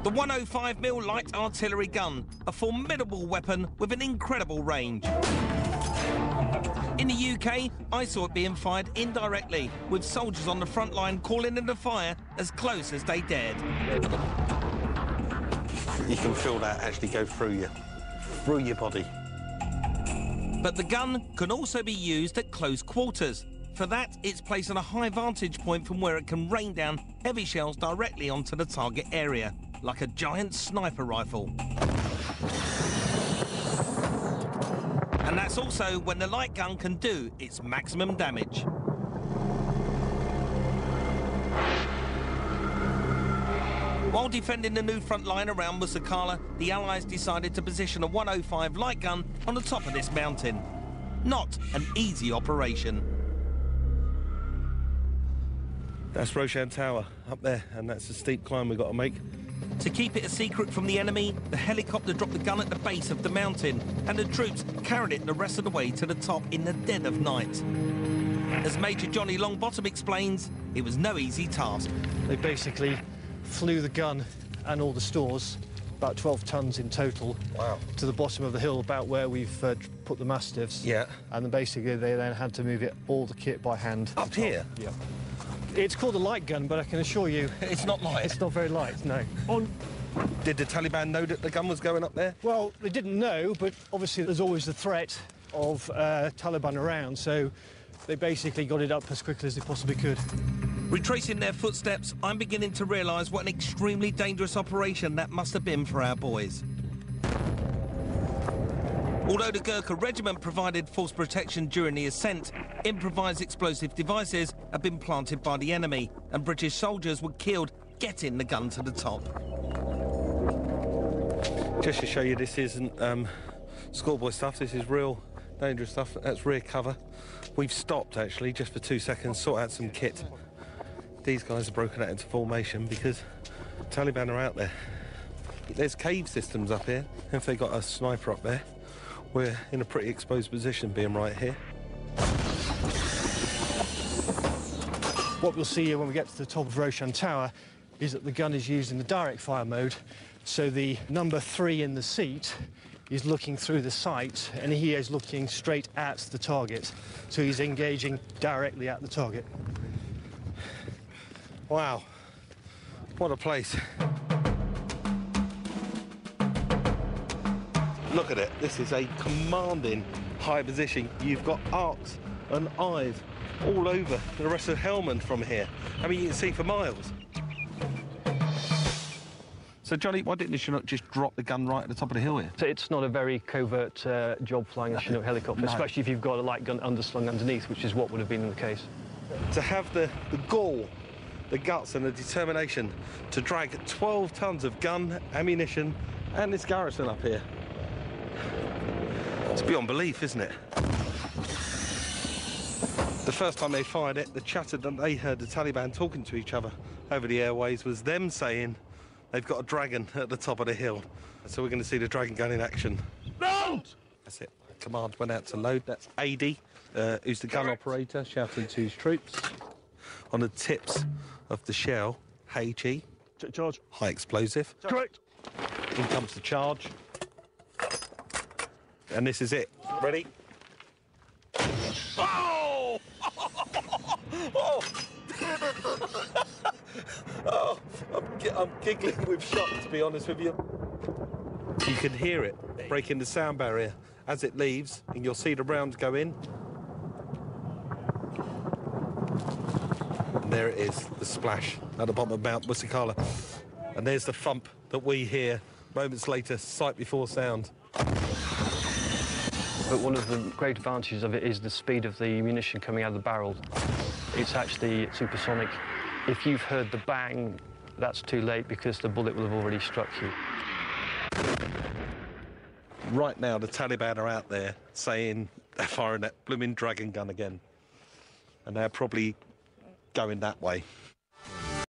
The 105mm light artillery gun, a formidable weapon with an incredible range. In the UK, I saw it being fired indirectly, with soldiers on the front line calling in the fire as close as they dared. You can feel that actually go through your body. But the gun can also be used at close quarters. For that, it's placed on a high vantage point from where it can rain down heavy shells directly onto the target area, like a giant sniper rifle. And that's also when the light gun can do its maximum damage. While defending the new front line around Musakala, the Allies decided to position a 105 light gun on the top of this mountain. Not an easy operation. That's Roshan Tower up there, and that's a steep climb we've got to make. To keep it a secret from the enemy, the helicopter dropped the gun at the base of the mountain, and the troops carried it the rest of the way to the top in the dead of night. As Major Johnny Longbottom explains, it was no easy task. They basically flew the gun and all the stores, about 12 tons in total, wow, to the bottom of the hill about where we've put the Mastiffs. Yeah. And then basically they then had to move all the kit by hand. Up here? Yeah. It's called a light gun, but I can assure you... It's not light? It's not very light, no. Did the Taliban know that the gun was going up there? Well, they didn't know, but obviously there's always the threat of Taliban around, so they basically got it up as quickly as they possibly could. Retracing their footsteps, I'm beginning to realise what an extremely dangerous operation that must have been for our boys. Although the Gurkha regiment provided force protection during the ascent, improvised explosive devices had been planted by the enemy, and British soldiers were killed getting the gun to the top. Just to show you, this isn't schoolboy stuff, this is real dangerous stuff. That's rear cover. We've stopped, actually, just for 2 seconds, sort out some kit. These guys are broken out into formation because Taliban are out there. There's cave systems up here. If they got a sniper up there, we're in a pretty exposed position being right here. What we'll see here when we get to the top of Roshan Tower is that the gun is used in the direct fire mode, so the number 3 in the seat is looking through the sight, and he is looking straight at the target, so he's engaging directly at the target. Wow, what a place. Look at it, this is a commanding high position. You've got arcs and eyes all over the rest of Helmand from here. I mean, you can see for miles. So, Johnny, why didn't the Chinook just drop the gun right at the top of the hill here? So it's not a very covert job flying a Chinook helicopter, especially if you've got a light gun underslung underneath, which is what would have been the case. To have the gall, the guts and the determination to drag 12 tons of gun, ammunition and this garrison up here. It's beyond belief, isn't it? The first time they fired it, the chatter that they heard the Taliban talking to each other over the airways was them saying they've got a dragon at the top of the hill. So we're going to see the dragon gun in action. Load! That's it. Command went out to load. That's AD, who's the gun operator, shouting to his troops. On the tips of the shell, HE. Charge. High explosive. Correct. In comes the charge. And this is it. Ready? Oh! Oh! Oh, I'm giggling with shock, to be honest with you. You can hear it breaking the sound barrier as it leaves, and you'll see the rounds go in. And there it is, the splash at the bottom of Mount Musakala. And there's the thump that we hear moments later, sight before sound. But one of the great advantages of it is the speed of the munition coming out of the barrel. It's actually supersonic. If you've heard the bang, that's too late because the bullet will have already struck you. Right now, the Taliban are out there saying they're firing that blooming dragon gun again. And they're probably going that way.